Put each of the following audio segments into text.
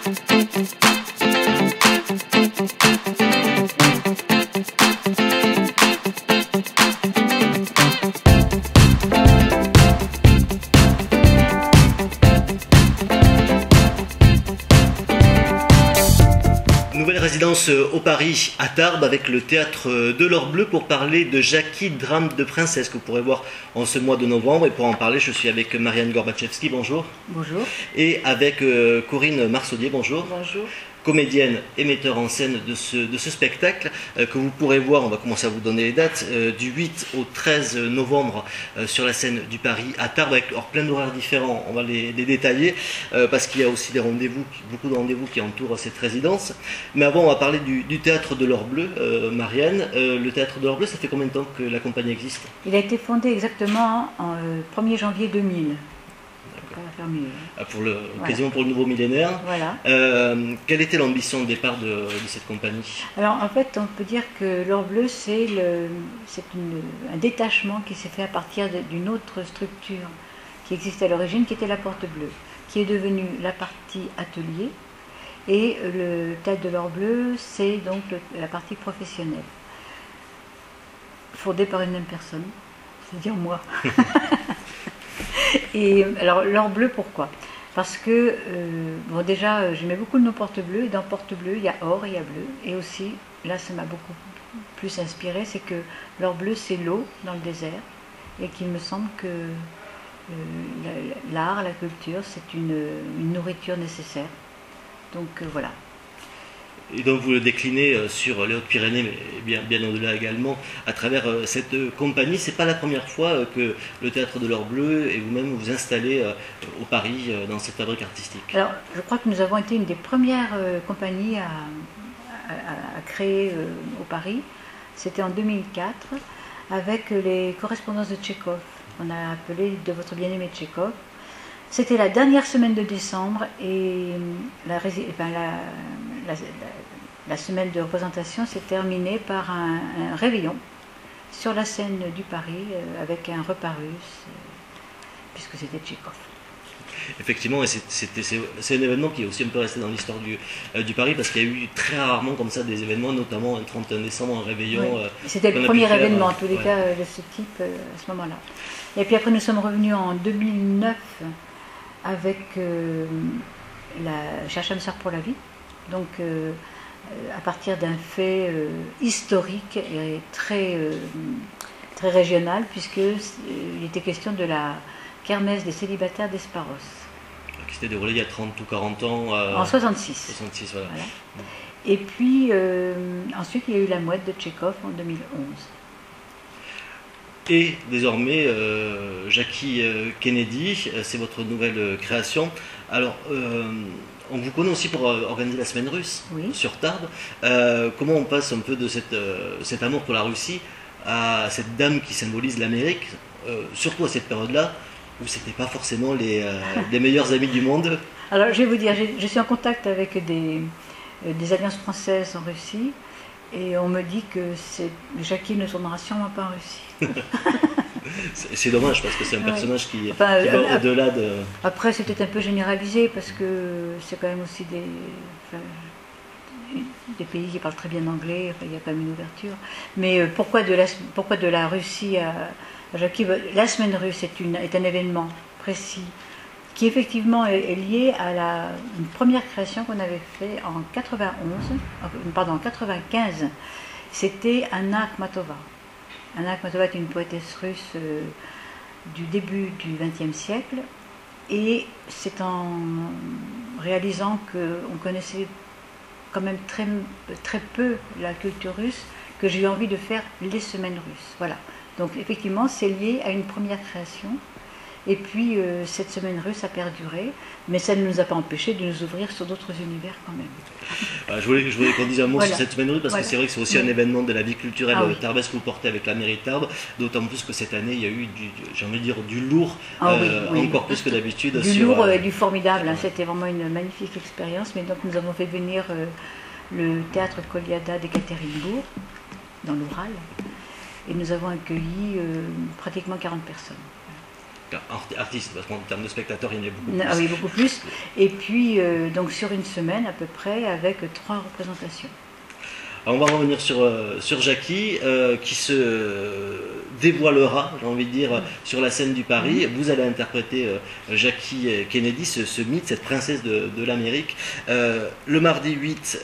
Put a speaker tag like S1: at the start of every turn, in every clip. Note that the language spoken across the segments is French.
S1: Nouvelle résidence au Paris, à Tarbes, avec le théâtre de l'Or Bleu pour parler de Jackie, drame de princesse, que vous pourrez voir en ce mois de novembre. Et pour en parler, je suis avec Marianne Gorbachevski, bonjour.
S2: Bonjour.
S1: Et avec Corinne Marsaudier, bonjour.
S2: Bonjour.
S1: Comédienne et metteur en scène de ce spectacle que vous pourrez voir, on va commencer à vous donner les dates, du 8 au 13 novembre sur la scène du Paris à Tarbes, avec plein d'horaires différents, on va les détailler parce qu'il y a aussi des rendez-vous, beaucoup de rendez-vous qui entourent cette résidence. Mais avant, on va parler du théâtre de l'Or Bleu. Marianne, le théâtre de l'Or Bleu, ça fait combien de temps que la compagnie existe?
S2: Il a été fondé exactement en 1er janvier 2000.
S1: Pour quasiment pour le nouveau millénaire.
S2: Voilà.
S1: Quelle était l'ambition de départ de cette compagnie?
S2: Alors en fait, on peut dire que l'Or Bleu, c'est un détachement qui s'est fait à partir d'une autre structure qui existait à l'origine, qui était la Porte Bleue, qui est devenue la partie atelier. Et le théâtre de l'Or Bleu, c'est donc la partie professionnelle, fondée par une même personne, c'est-à-dire moi. Et alors l'Or Bleu, pourquoi? Parce que bon, déjà j'aimais beaucoup le nom Porte Bleue, et dans Porte Bleue il y a or et il y a bleu, et aussi là ça m'a beaucoup plus inspiré, c'est que l'Or Bleu c'est l'eau dans le désert, et qu'il me semble que l'art, la culture, c'est une nourriture nécessaire. Donc voilà.
S1: Et donc vous le déclinez sur les Hautes-Pyrénées, mais bien au-delà également, à travers cette compagnie. C'est pas la première fois que le théâtre de l'Or Bleu et vous-même vous installez au Paris dans cette fabrique artistique.
S2: Alors je crois que nous avons été une des premières compagnies à créer au Paris. C'était en 2004 avec les correspondances de Tchekhov. On a appelé de votre bien-aimé Tchekhov. C'était la dernière semaine de décembre et la semaine de représentation s'est terminée par un réveillon sur la scène du Paris avec un repas russe, puisque c'était Tchekhov.
S1: Effectivement, et c'est un événement qui est aussi un peu resté dans l'histoire du Paris, parce qu'il y a eu très rarement comme ça des événements, notamment un 31 décembre, un réveillon.
S2: Oui. C'était le premier événement, en tous les cas, de ce type à ce moment-là. Et puis après, nous sommes revenus en 2009 avec Cherche âme sœur pour la vie, donc à partir d'un fait historique et très régional, puisqu'il était question de la kermesse des célibataires d'Esparos.
S1: Qui s'était déroulée il y a 30 ou 40 ans.
S2: En 66.
S1: 66, voilà.
S2: Et puis ensuite il y a eu La Mouette de Tchekhov en 2011.
S1: Et désormais, Jackie Kennedy, c'est votre nouvelle création. Alors, on vous connaît aussi pour organiser la semaine russe, oui, sur Tarbes. Comment on passe un peu de cet amour pour la Russie à cette dame qui symbolise l'Amérique, surtout à cette période-là, où ce n'était pas forcément les meilleurs amis du monde?
S2: Alors, je vais vous dire, je suis en contact avec des alliances françaises en Russie, et on me dit que Jackie ne tournera sûrement pas en Russie.
S1: C'est dommage, parce que c'est un personnage qui va au-delà de...
S2: Après, c'est peut-être un peu généralisé, parce que c'est quand même aussi des pays qui parlent très bien anglais, il y a quand même une ouverture. Mais pourquoi de la Russie à Jackie? La semaine russe est un événement précis, qui effectivement est lié à une première création qu'on avait fait en 95. C'était Anna Akhmatova. Anna Akhmatova est une poétesse russe du début du XXe siècle, et c'est en réalisant qu'on connaissait quand même très peu la culture russe que j'ai eu envie de faire les semaines russes. Voilà. Donc effectivement, c'est lié à une première création. Et puis cette semaine russe a perduré, mais ça ne nous a pas empêché de nous ouvrir sur d'autres univers quand même.
S1: Je voulais qu'on dise un mot sur cette semaine russe, parce que c'est vrai que c'est aussi un événement de la vie culturelle tarbesque que vous portez avec la mairie de Tarbes, d'autant plus que cette année il y a eu j'ai envie de dire du lourd, encore plus que d'habitude.
S2: Du lourd et du formidable, hein. C'était vraiment une magnifique expérience. Mais donc nous avons fait venir le théâtre Koliada d'Ekaterinbourg, dans l'Oural, et nous avons accueilli pratiquement 40 personnes.
S1: Artiste, parce qu'en termes de spectateurs, il y en a beaucoup plus.
S2: Ah oui, beaucoup plus. Et puis, donc sur une semaine à peu près, avec 3 représentations.
S1: Alors on va revenir sur Jackie, qui se dévoilera, j'ai envie de dire, sur la scène du Paris. Vous allez interpréter Jackie Kennedy, ce mythe, cette princesse de l'Amérique. Le mardi 8,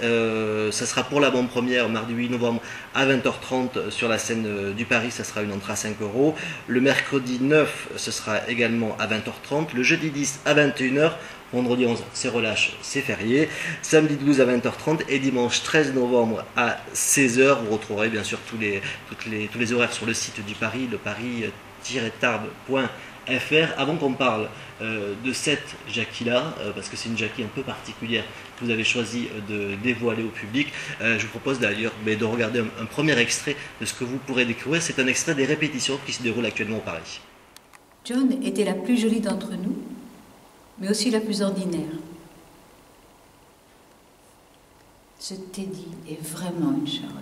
S1: ça sera pour l'avant-première, mardi 8 novembre à 20h30 sur la scène du Paris, ça sera une entrée à 5 €. Le mercredi 9, ce sera également à 20h30. Le jeudi 10 à 21h. Vendredi 11, c'est relâche, c'est férié. Samedi 12 à 20h30 et dimanche 13 novembre à 16h. Vous retrouverez bien sûr tous les horaires sur le site du Paris, le paris-tarbes.fr. Avant qu'on parle de cette Jackie-là, parce que c'est une Jackie un peu particulière que vous avez choisi de dévoiler au public, je vous propose d'ailleurs de regarder un premier extrait de ce que vous pourrez découvrir. C'est un extrait des répétitions qui se déroulent actuellement au Paris.
S3: Joan était la plus jolie d'entre nous, mais aussi la plus ordinaire. Ce Teddy est vraiment une charogne.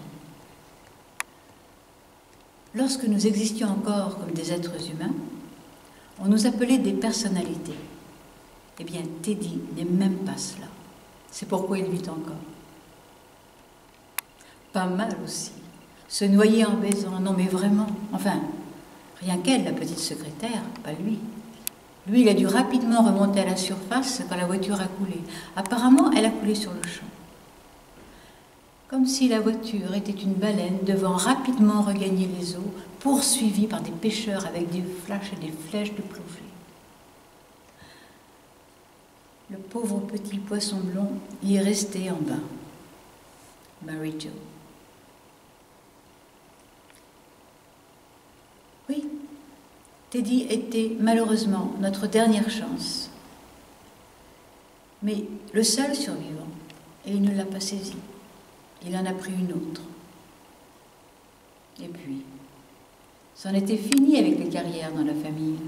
S3: Lorsque nous existions encore comme des êtres humains, on nous appelait des personnalités. Eh bien, Teddy n'est même pas cela. C'est pourquoi il vit encore. Pas mal aussi. Se noyer en baisant, non mais vraiment. Enfin, rien qu'elle, la petite secrétaire, pas lui. Lui, il a dû rapidement remonter à la surface quand la voiture a coulé. Apparemment, elle a coulé sur le champ. Comme si la voiture était une baleine devant rapidement regagner les eaux, poursuivie par des pêcheurs avec des flashs et des flèches de plongée. Le pauvre petit poisson blond y est resté en bas. Mary Jo. Oui. Teddy était malheureusement notre dernière chance, mais le seul survivant, et il ne l'a pas saisi. Il en a pris une autre. Et puis, c'en était fini avec les carrières dans la famille.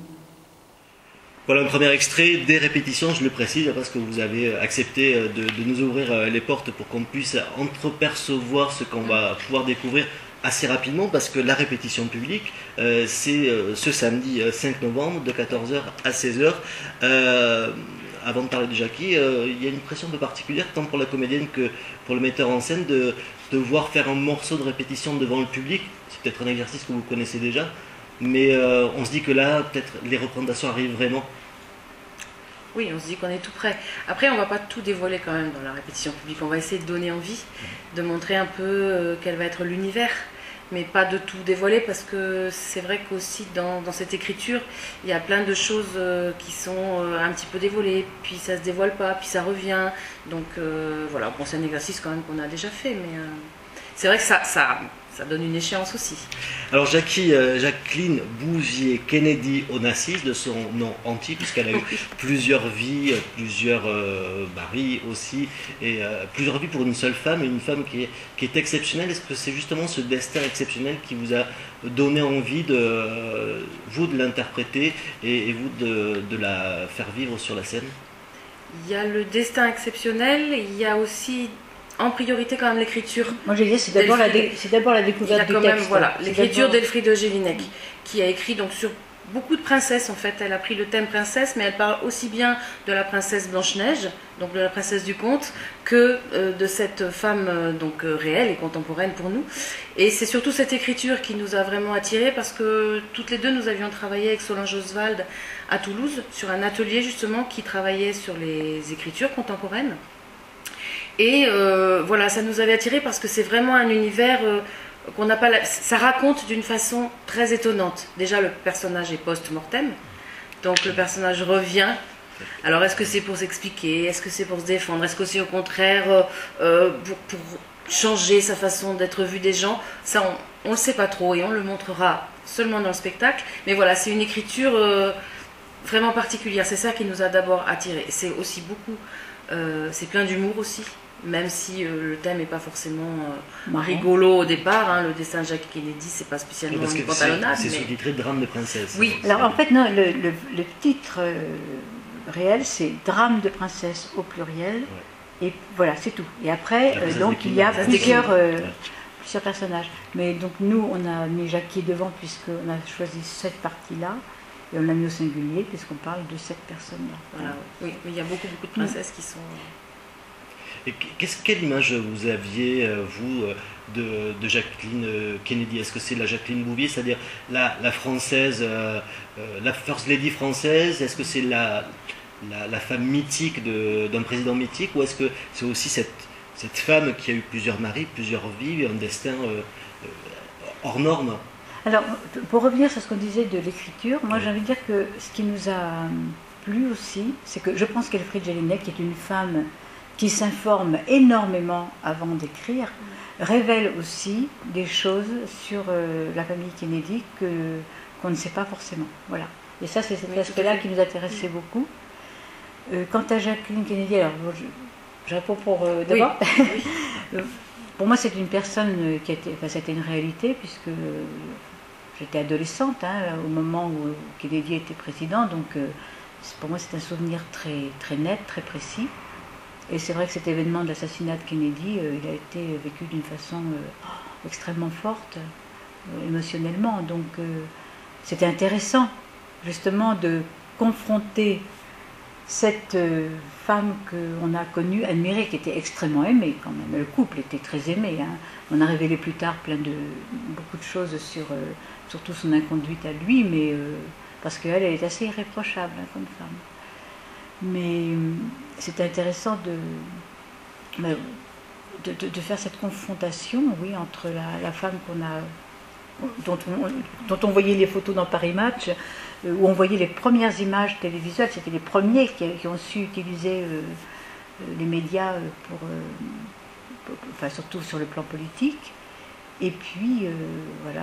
S1: Voilà un premier extrait des répétitions, je le précise, parce que vous avez accepté de nous ouvrir les portes pour qu'on puisse entrepercevoir ce qu'on va pouvoir découvrir assez rapidement, parce que la répétition publique, c'est ce samedi 5 novembre de 14h à 16h. Avant de parler de Jackie, il y a une pression un peu particulière, tant pour la comédienne que pour le metteur en scène, de devoir faire un morceau de répétition devant le public. C'est peut-être un exercice que vous connaissez déjà, mais on se dit que là, peut-être les représentations arrivent vraiment.
S4: Oui, on se dit qu'on est tout prêt. Après, on ne va pas tout dévoiler quand même dans la répétition publique. On va essayer de donner envie, de montrer un peu quel va être l'univers, mais pas de tout dévoiler, parce que c'est vrai qu'aussi dans cette écriture, il y a plein de choses qui sont un petit peu dévoilées, puis ça se dévoile pas, puis ça revient. Donc voilà, bon, c'est un exercice quand même qu'on a déjà fait, mais c'est vrai que ça donne une échéance aussi.
S1: Alors Jacqueline Bouvier-Kennedy Onassis, de son nom entier, puisqu'elle a eu plusieurs vies, plusieurs maris aussi, et plusieurs vies pour une seule femme, et une femme qui est exceptionnelle. Est-ce que c'est justement ce destin exceptionnel qui vous a donné envie de l'interpréter et vous de la faire vivre sur la scène?
S4: Il y a le destin exceptionnel, il y a aussi en priorité quand même l'écriture.
S2: Moi je disais, c'est d'abord la découverte du texte.
S4: Voilà, l'écriture d'Elfriede Jelinek, qui a écrit donc sur beaucoup de princesses en fait. Elle a pris le thème princesse, mais elle parle aussi bien de la princesse Blanche-Neige, donc de la princesse du conte, que de cette femme donc réelle et contemporaine pour nous. Et c'est surtout cette écriture qui nous a vraiment attirés, parce que toutes les deux nous avions travaillé avec Solange Oswald à Toulouse sur un atelier justement qui travaillait sur les écritures contemporaines. Et voilà, ça nous avait attirés parce que c'est vraiment un univers qu'on n'a pas. Ça raconte d'une façon très étonnante. Déjà, le personnage est post-mortem, donc le personnage revient. Alors, est-ce que c'est pour s'expliquer? Est-ce que c'est pour se défendre? Est-ce que c'est au contraire pour changer sa façon d'être vu des gens? Ça, on ne le sait pas trop, et on le montrera seulement dans le spectacle. Mais voilà, c'est une écriture vraiment particulière. C'est ça qui nous a d'abord attirés. C'est aussi beaucoup. C'est plein d'humour aussi, même si le thème n'est pas forcément rigolo au départ. Hein, le destin de Jackie Kennedy, c'est pas spécialement une pantalonnade.
S1: C'est sous-titré Drame de princesse.
S4: Oui.
S2: Alors en fait, non, le titre réel, c'est Drame de princesse au pluriel. Ouais. Et voilà, c'est tout. Et après, donc il y a plusieurs personnages. Mais donc nous, on a mis Jackie devant, puisqu'on a choisi cette partie-là. Et on l'a mis au singulier puisqu'on parle de cette personne-là.
S4: Voilà, oui, mais il y a beaucoup de princesses qui sont...
S1: Et quelle image vous aviez, vous, de Jacqueline Kennedy? Est-ce que c'est la Jacqueline Bouvier, c'est-à-dire la française, la First Lady française? Est-ce que c'est la femme mythique d'un président mythique? Ou est-ce que c'est aussi cette femme qui a eu plusieurs maris, plusieurs vies, un destin hors norme?
S2: Alors, pour revenir sur ce qu'on disait de l'écriture, moi j'ai envie de dire que ce qui nous a plu aussi, c'est que je pense qu'Elfriede Jelinek, qui est une femme qui s'informe énormément avant d'écrire, révèle aussi des choses sur la famille Kennedy qu'on ne sait pas forcément. Voilà. Et ça, c'est cet aspect-là qui nous intéressait beaucoup. Quant à Jacqueline Kennedy, alors je réponds pour d'abord.
S4: Oui.
S2: Pour moi, c'est une personne qui était, enfin, c'était une réalité puisque j'étais adolescente au moment où Kennedy était président, donc pour moi, c'est un souvenir très, très net, très précis. Et c'est vrai que cet événement de l'assassinat de Kennedy, il a été vécu d'une façon extrêmement forte, émotionnellement. Donc c'était intéressant, justement, de confronter cette femme qu'on a connue, admirée, qui était extrêmement aimée quand même. Le couple était très aimé. On a révélé plus tard beaucoup de choses sur surtout son inconduite à lui, mais parce qu'elle est assez irréprochable comme femme. Mais c'était intéressant de faire cette confrontation, oui, entre la femme dont on voyait les photos dans Paris Match, où on voyait les premières images télévisuelles, c'était les premiers qui ont su utiliser les médias enfin, surtout sur le plan politique. Et puis, voilà,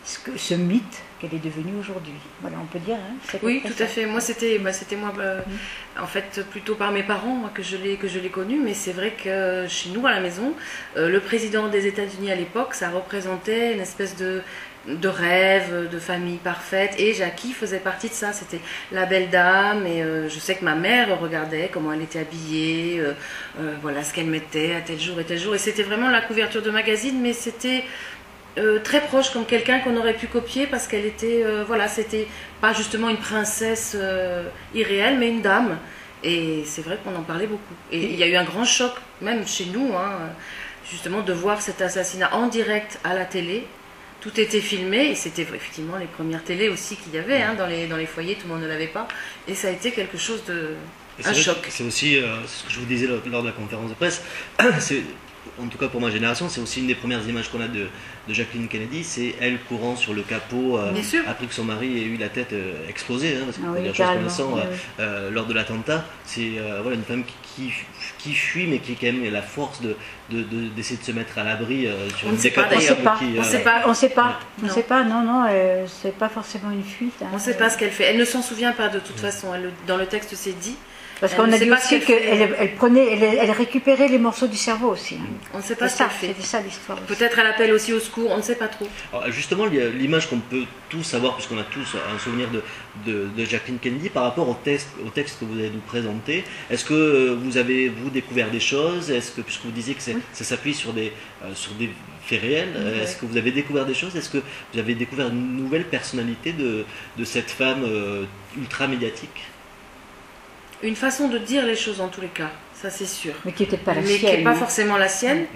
S2: ce mythe qu'elle est devenue aujourd'hui. Voilà, on peut dire.
S4: Oui, tout à fait. Moi, c'était moi, en fait, plutôt par mes parents, moi, que je l'ai connu. Mais c'est vrai que chez nous, à la maison, le président des États-Unis à l'époque, ça représentait une espèce de rêve, de famille parfaite. Et Jackie faisait partie de ça. C'était la belle dame. Et je sais que ma mère regardait comment elle était habillée, voilà ce qu'elle mettait à tel jour et tel jour. Et c'était vraiment la couverture de magazine, mais c'était très proche, comme quelqu'un qu'on aurait pu copier parce qu'elle était, voilà, c'était pas justement une princesse irréelle, mais une dame. Et c'est vrai qu'on en parlait beaucoup. Et il y a eu un grand choc, même chez nous, justement, de voir cet assassinat en direct à la télé. Tout était filmé et c'était effectivement les premières télés aussi qu'il y avait dans les foyers, tout le monde ne l'avait pas. Et ça a été quelque chose un choc.
S1: C'est aussi ce que je vous disais lors de la conférence de presse. En tout cas pour ma génération, c'est aussi une des premières images qu'on a de Jacqueline Kennedy, c'est elle courant sur le capot après que son mari ait eu la tête explosée, parce que les choses connaissant lors de l'attentat, c'est voilà, une femme qui fuit mais qui quand même a la force d'essayer de se mettre à l'abri sur une décapotable.
S2: On ne sait pas, non, c'est pas forcément une fuite.
S4: On ne sait pas ce qu'elle fait, elle ne s'en souvient pas de toute façon, dans le texte c'est dit.
S2: Parce qu'on a dit aussi qu'elle récupérait les morceaux du cerveau aussi.
S4: On ne sait pas ce qu'elle fait.
S2: C'était ça l'histoire.
S4: Peut-être elle appelle aussi au secours, on ne sait pas trop.
S1: Alors, justement, l'image qu'on peut tous avoir, puisqu'on a tous un souvenir de Jacqueline Kennedy, par rapport au texte que vous allez nous présenter, est-ce que vous avez découvert des choses? Est-ce que, puisque vous disiez que ça s'appuie sur des faits réels, est-ce que vous avez découvert des choses? Est-ce que vous avez découvert une nouvelle personnalité de cette femme ultra médiatique?
S4: Une façon de dire les choses en tous les cas, ça c'est sûr.
S2: Mais qui n'était pas la sienne.
S4: Mais qui n'est pas forcément la sienne.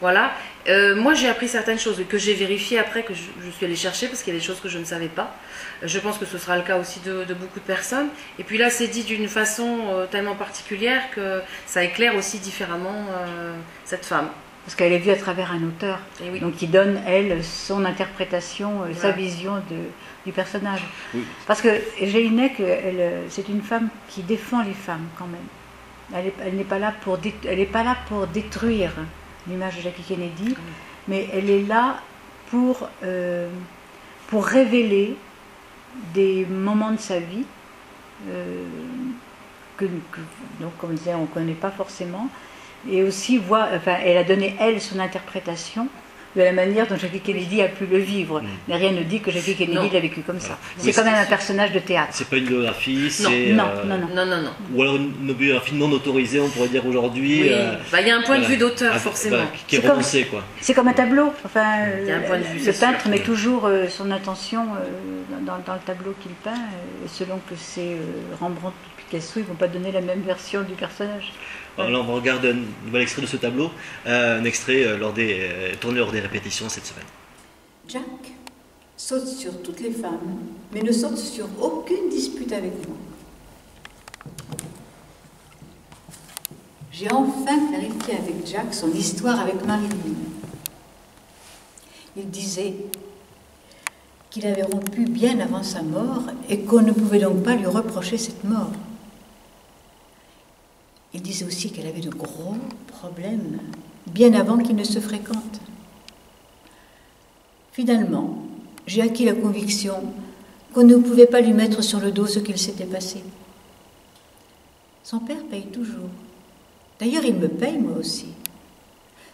S4: Voilà. Moi j'ai appris certaines choses que j'ai vérifiées après, que je suis allée chercher parce qu'il y a des choses que je ne savais pas. Je pense que ce sera le cas aussi de beaucoup de personnes. Et puis là c'est dit d'une façon tellement particulière que ça éclaire aussi différemment cette femme.
S2: Parce qu'elle est vue à travers un auteur, donc qui donne, elle, son interprétation, sa vision du personnage. Oui. Parce que Jelinek, c'est une femme qui défend les femmes quand même. Elle n'est pas là pour détruire l'image de Jackie Kennedy, mais elle est là pour révéler des moments de sa vie donc, comme je disais, on ne connaît pas forcément. Et aussi, elle a donné, elle, son interprétation de la manière dont Jackie Kennedy a pu le vivre. Mais rien ne dit que Jackie Kennedy l'a vécu comme ça.
S1: Oui,
S2: c'est quand même un personnage de théâtre.
S1: C'est pas une biographie, c'est...
S2: Non.
S1: Ou alors une biographie non autorisée, on pourrait dire aujourd'hui.
S4: Oui. Il y a un point de vue d'auteur, forcément.
S1: Qui est romancé, quoi.
S2: C'est comme un tableau. Enfin,
S4: il y a un point de vue,
S2: le peintre met toujours son intention dans le tableau qu'il peint, et selon que c'est Rembrandt ou Picasso, ils ne vont pas donner la même version du personnage.
S1: Alors là, on regarde un nouvel extrait de ce tableau, un extrait tourné lors des répétitions cette semaine.
S3: Jack saute sur toutes les femmes, mais ne saute sur aucune dispute avec moi. J'ai enfin clarifié avec Jack son histoire avec Marilyn. Il disait qu'il avait rompu bien avant sa mort et qu'on ne pouvait donc pas lui reprocher cette mort. Il disait aussi qu'elle avait de gros problèmes, bien avant qu'ils ne se fréquentent. Finalement, j'ai acquis la conviction qu'on ne pouvait pas lui mettre sur le dos ce qu'il s'était passé. Son père paye toujours. D'ailleurs, il me paye moi aussi.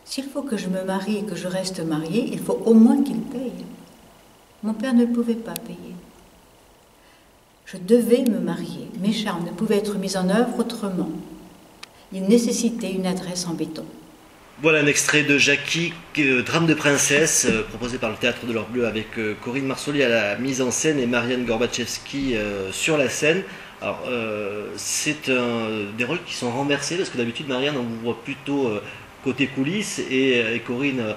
S3: S'il faut que je me marie et que je reste mariée, il faut au moins qu'il paye. Mon père ne pouvait pas payer. Je devais me marier. Mes charmes ne pouvaient être mis en œuvre autrement. Il nécessitait une adresse en béton.
S1: Voilà un extrait de Jackie, drame de princesse, proposé par le Théâtre de l'Or Bleu avec Corinne Marsoli à la mise en scène et Marianne Gorbachevsky sur la scène. Alors, c'est des rôles qui sont renversés parce que d'habitude, Marianne, on vous voit plutôt côté coulisses et Corinne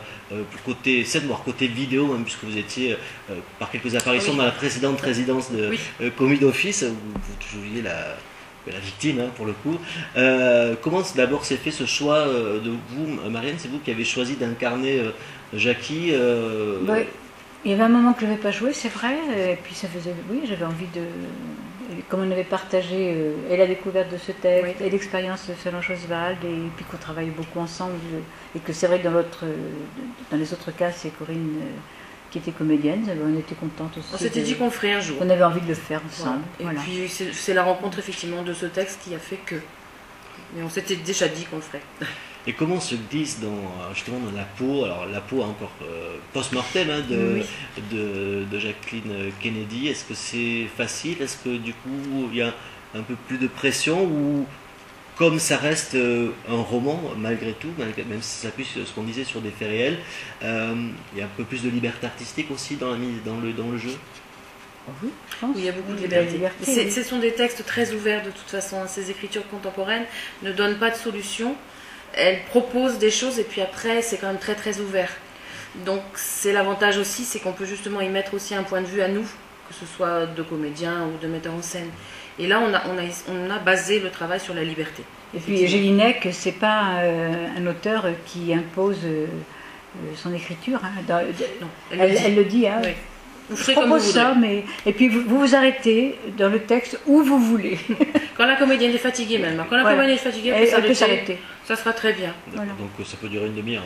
S1: côté scène, voire côté vidéo, même puisque vous étiez par quelques apparitions dans la précédente résidence de Commis d'Office, où vous jouiez la victime, hein, pour le coup. Comment d'abord s'est fait ce choix de vous, Marianne? C'est vous qui avez choisi d'incarner Jackie
S2: Oui. Il y avait un moment que je n'avais pas joué, c'est vrai, et puis ça faisait... Oui, j'avais envie de... Comme on avait partagé et la découverte de ce texte, et l'expérience de Solange Oswald, et puis qu'on travaille beaucoup ensemble, et que c'est vrai que dans les autres cas, c'est Corinne qui était comédienne, on était contente aussi.
S4: On s'était dit qu'on ferait un jour.
S2: On avait envie de le faire ensemble.
S4: Voilà. Et puis c'est la rencontre effectivement de ce texte qui a fait que... Mais on s'était déjà dit qu'on le ferait.
S1: Et comment se glisse justement dans la peau, alors la peau encore post-mortem hein, de Jacqueline Kennedy, est-ce que c'est facile? Est-ce que du coup il y a un peu plus de pression ou comme ça reste un roman malgré tout, même si ça s'appuie sur ce qu'on disait sur des faits réels, il y a un peu plus de liberté artistique aussi dans le jeu?
S2: Oui, je pense.
S4: Oui, il y a beaucoup de liberté. Ce sont des textes très ouverts de toute façon. Ces écritures contemporaines ne donnent pas de solution. Elles proposent des choses et puis après c'est quand même très très ouvert. Donc c'est l'avantage aussi, c'est qu'on peut justement y mettre aussi un point de vue à nous, que ce soit de comédien ou de metteur en scène. Et là on a basé le travail sur la liberté.
S2: Et puis Jelinek, c'est pas un auteur qui impose son écriture. Hein.
S4: Non,
S2: elle le dit. Hein.
S4: Oui.
S2: Je propose ça, mais... Et puis vous arrêtez dans le texte où vous voulez.
S4: Quand la comédienne est fatiguée même. Quand la comédienne est fatiguée, elle peut s'arrêter. Ça sera très bien.
S1: Voilà. Donc ça peut durer une demi-heure.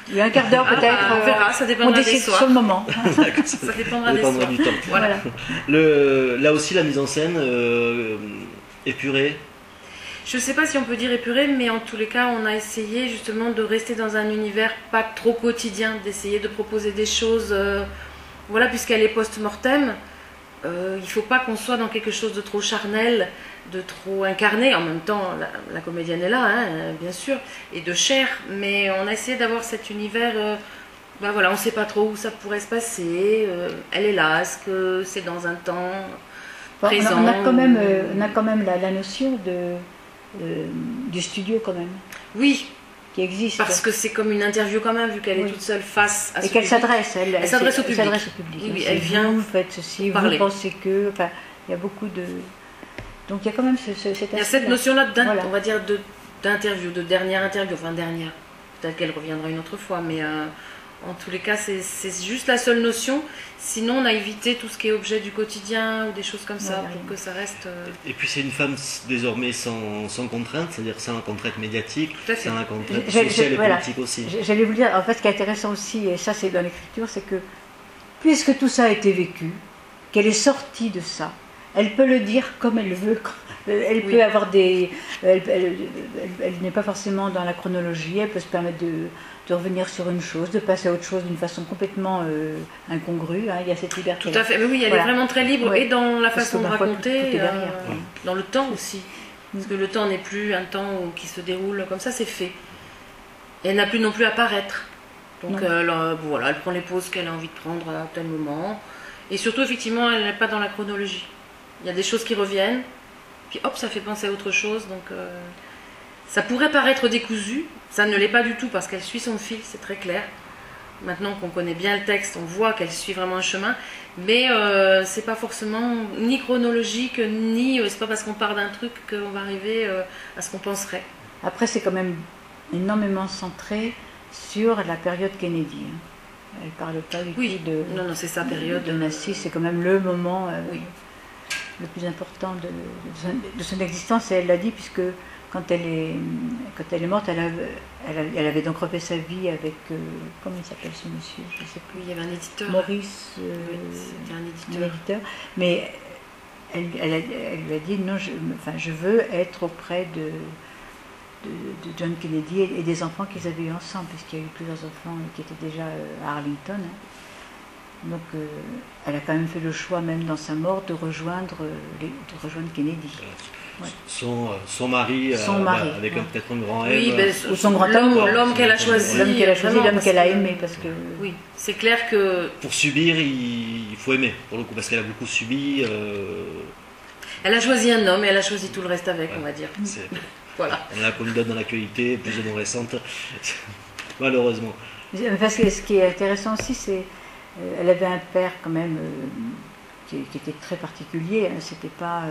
S2: Il y a un quart d'heure peut-être.
S4: On verra, ça dépendra
S2: des soirs. Sur le moment.
S4: Ça dépendra des soirs.
S1: Du temps.
S4: Voilà.
S1: Là aussi la mise en scène épurée.
S4: Je ne sais pas si on peut dire épurée, mais en tous les cas, on a essayé justement de rester dans un univers pas trop quotidien, d'essayer de proposer des choses... Voilà, puisqu'elle est post-mortem, il ne faut pas qu'on soit dans quelque chose de trop charnel, de trop incarné. En même temps, la comédienne est là, hein, bien sûr, et de chair, mais on a essayé d'avoir cet univers, voilà, on ne sait pas trop où ça pourrait se passer, elle est là, est-ce que c'est dans un temps présent?
S2: On a quand même la notion du studio quand même.
S4: Oui.
S2: Qui existe.
S4: Parce que c'est comme une interview quand même, vu qu'elle est toute seule face à ce public.
S2: Et qu'elle s'adresse,
S4: elle s'adresse au public.
S2: Oui, elle vient, vous faites ceci, vous pensez que... Enfin, il y a beaucoup de... Donc il y a quand même cet aspect.
S4: Il y a cette notion-là, on va dire, d'interview, de dernière interview, enfin dernière. Peut-être qu'elle reviendra une autre fois, mais en tous les cas, c'est juste la seule notion. Sinon, on a évité tout ce qui est objet du quotidien ou des choses comme ça, pour que ça reste...
S1: Et puis c'est une femme désormais sans contrainte, c'est-à-dire sans contrainte médiatique, sans contrainte sociale et politique aussi.
S2: J'allais vous dire, en fait, ce qui est intéressant aussi, et ça c'est dans l'écriture, c'est que puisque tout ça a été vécu, qu'elle est sortie de ça, elle peut le dire comme elle veut. Elle peut avoir des... Elle n'est pas forcément dans la chronologie, elle peut se permettre de revenir sur une chose, de passer à autre chose d'une façon complètement incongrue. Hein. Il y a cette liberté.
S4: Tout à fait, mais oui, elle est vraiment très libre, et dans la façon de raconter,
S2: tout est derrière,
S4: dans le temps aussi. Parce que le temps n'est plus un temps qui se déroule comme ça, c'est fait. Et elle n'a plus non plus à paraître. Donc voilà, elle prend les pauses qu'elle a envie de prendre à tel moment. Et surtout, effectivement, elle n'est pas dans la chronologie. Il y a des choses qui reviennent, puis hop, ça fait penser à autre chose. Donc ça pourrait paraître décousu, ça ne l'est pas du tout parce qu'elle suit son fil, c'est très clair. Maintenant qu'on connaît bien le texte, on voit qu'elle suit vraiment un chemin, mais c'est pas forcément ni chronologique, ni c'est pas parce qu'on part d'un truc qu'on va arriver à ce qu'on penserait.
S2: Après, c'est quand même énormément centré sur la période Kennedy. Hein. Elle parle pas du tout de...
S4: Non, c'est sa période.
S2: De Nassis, c'est quand même le moment le plus important de son existence, et elle l'a dit, puisque quand elle est morte, elle avait donc refait sa vie avec... comment il s'appelle ce monsieur? Je ne sais plus.
S4: Oui, il y avait un éditeur.
S2: Maurice,
S4: c'était un éditeur.
S2: Mais elle lui a dit, non, je veux être auprès de John Kennedy et des enfants qu'ils avaient eu ensemble, puisqu'il y a eu plusieurs enfants qui étaient déjà à Arlington. Hein. Donc elle a quand même fait le choix, même dans sa mort, de rejoindre Kennedy.
S1: Ouais. Son mari, avec peut-être un grand M.
S4: Oui,
S2: ou son grand homme.
S4: L'homme qu'elle a choisi.
S2: L'homme qu'elle a choisi, l'homme qu'elle a aimé. Parce que...
S4: Oui, c'est clair que...
S1: Pour subir, il faut aimer, pour le coup, parce qu'elle a beaucoup subi.
S4: Elle a choisi un homme et elle a choisi tout le reste avec, on va dire. Voilà.
S1: On a connu d'autres dans l'actualité, plus ou moins récente, malheureusement.
S2: Parce que ce qui est intéressant aussi, c'est elle avait un père quand même qui était très particulier. Hein. C'était pas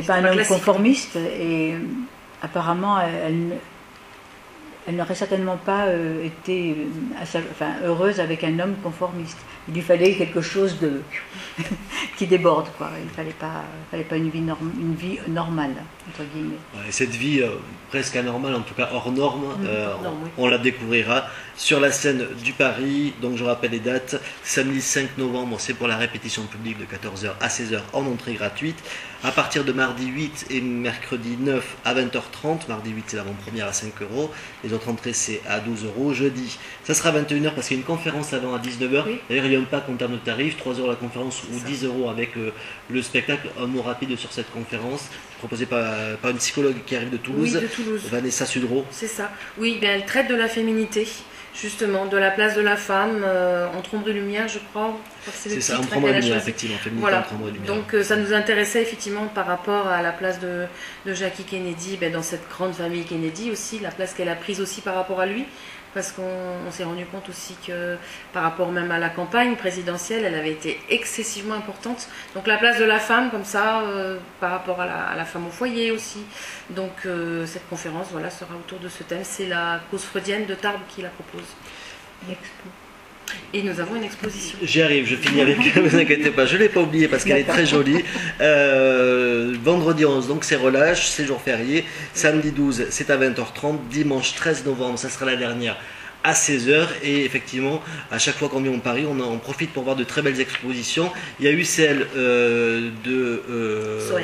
S2: un homme conformiste, et apparemment elle n'aurait certainement pas été heureuse avec un homme conformiste. Il lui fallait quelque chose qui déborde, quoi. Il fallait pas une vie normale, entre guillemets.
S1: Ouais, cette vie presque anormale, en tout cas hors norme, on la découvrira sur la scène du Paris. Donc je rappelle les dates: samedi 5 novembre, c'est pour la répétition publique de 14h à 16h en entrée gratuite. À partir de mardi 8 et mercredi 9 à 20h30, mardi 8 c'est l'avant-première à 5 €, les autres entrées c'est à 12 €. Jeudi, ça sera 21h parce qu'il y a une conférence avant à 19h. Oui. D'ailleurs, il y a un pack en termes de tarifs, 3 € la conférence ou 10 € avec le spectacle. Un mot rapide sur cette conférence, proposée par une psychologue qui arrive de Toulouse,
S4: oui, de Toulouse.
S1: Vanessa Sudreau.
S4: C'est ça, oui, bien, elle traite de la féminité, justement, de la place de la femme, entre ombre et lumière, je crois.
S1: C'est ça, entre ombre et lumière, effectivement, féminité,
S4: voilà.
S1: Entre ombre et lumière.
S4: Donc ça nous intéressait effectivement par rapport à la place de Jackie Kennedy, dans cette grande famille Kennedy aussi, la place qu'elle a prise aussi par rapport à lui. Parce qu'on s'est rendu compte aussi que par rapport même à la campagne présidentielle, elle avait été excessivement importante. Donc la place de la femme comme ça, par rapport à la femme au foyer aussi. Donc cette conférence sera autour de ce thème. C'est la cause freudienne de Tarbes qui la propose.
S2: L'expo.
S4: Et nous avons une exposition.
S1: J'y arrive, je finis avec elle, ne vous inquiétez pas, je ne l'ai pas oublié parce qu'elle est très jolie. Vendredi 11, donc c'est relâche, c'est jour férié. Samedi 12, c'est à 20h30. Dimanche 13 novembre, ça sera la dernière, à 16h. Et effectivement, à chaque fois qu'on vient au Paris, on profite pour voir de très belles expositions. Il y a eu celle de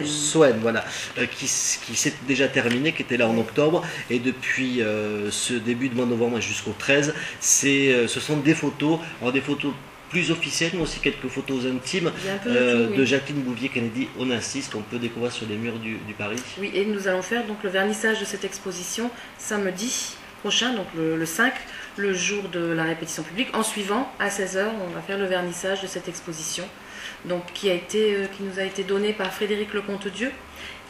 S1: Soen, voilà, qui s'est déjà terminée, qui était là en octobre. Et depuis ce début de mois de novembre jusqu'au 13, ce sont des photos, des photos plus officielles, mais aussi quelques photos intimes de Jacqueline Bouvier-Kennedy Onassis qu'on peut découvrir sur les murs du Paris.
S4: Oui, et nous allons faire donc le vernissage de cette exposition samedi prochain, donc le 5, le jour de la répétition publique. En suivant, à 16h, on va faire le vernissage de cette exposition, donc qui nous a été donnée par Frédéric Lecomte-Dieu,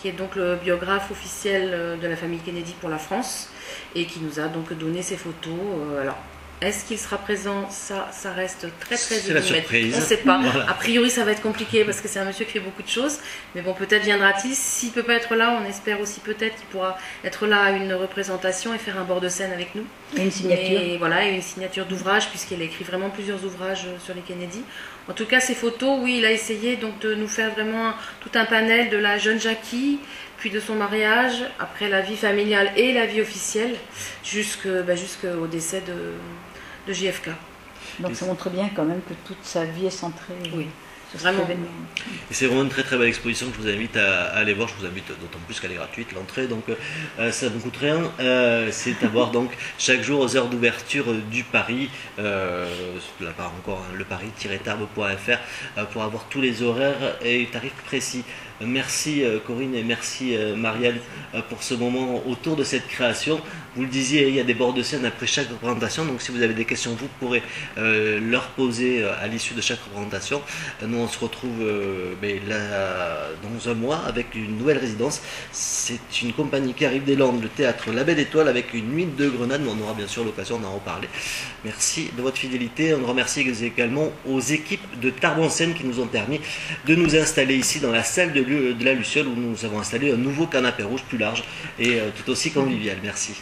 S4: qui est donc le biographe officiel de la famille Kennedy pour la France, et qui nous a donc donné ces photos. Alors, est-ce qu'il sera présent? Ça reste très
S1: c'est la surprise.
S4: On ne sait pas. Voilà. A priori, ça va être compliqué parce que c'est un monsieur qui fait beaucoup de choses. Mais bon, peut-être viendra-t-il. S'il ne peut pas être là, on espère aussi peut-être qu'il pourra être là à une représentation et faire un bord de scène avec nous.
S2: Et une signature.
S4: Et voilà, et une signature d'ouvrage, puisqu'il a écrit vraiment plusieurs ouvrages sur les Kennedy. En tout cas, ces photos, oui, il a essayé donc de nous faire vraiment tout un panel de la jeune Jackie, puis de son mariage, après la vie familiale et la vie officielle, jusqu'au décès de JFK.
S2: Donc ça montre bien quand même que toute sa vie est centrée sur
S4: Vraiment.
S2: cet événement.
S1: Et c'est vraiment une très très belle exposition que je vous invite à aller voir. Je vous invite d'autant plus qu'elle est gratuite, l'entrée, donc ça ne coûte rien. C'est à voir donc chaque jour aux heures d'ouverture du Paris. Là-bas encore, hein, leparis-tarbes.fr pour avoir tous les horaires et tarifs précis. Merci Corinne et merci Marielle pour ce moment autour de cette création. Vous le disiez, il y a des bords de scène après chaque représentation, donc si vous avez des questions, vous pourrez leur poser à l'issue de chaque représentation. Nous on se retrouve là, dans un mois avec une nouvelle résidence. C'est une compagnie qui arrive des Landes, le théâtre La Belle Étoile, avec une nuit de Grenade, mais on aura bien sûr l'occasion d'en reparler. Merci de votre fidélité. On remercie également aux équipes de Tarbes en Scène qui nous ont permis de nous installer ici dans la salle de la Luciole où nous avons installé un nouveau canapé rouge plus large et tout aussi convivial. Merci.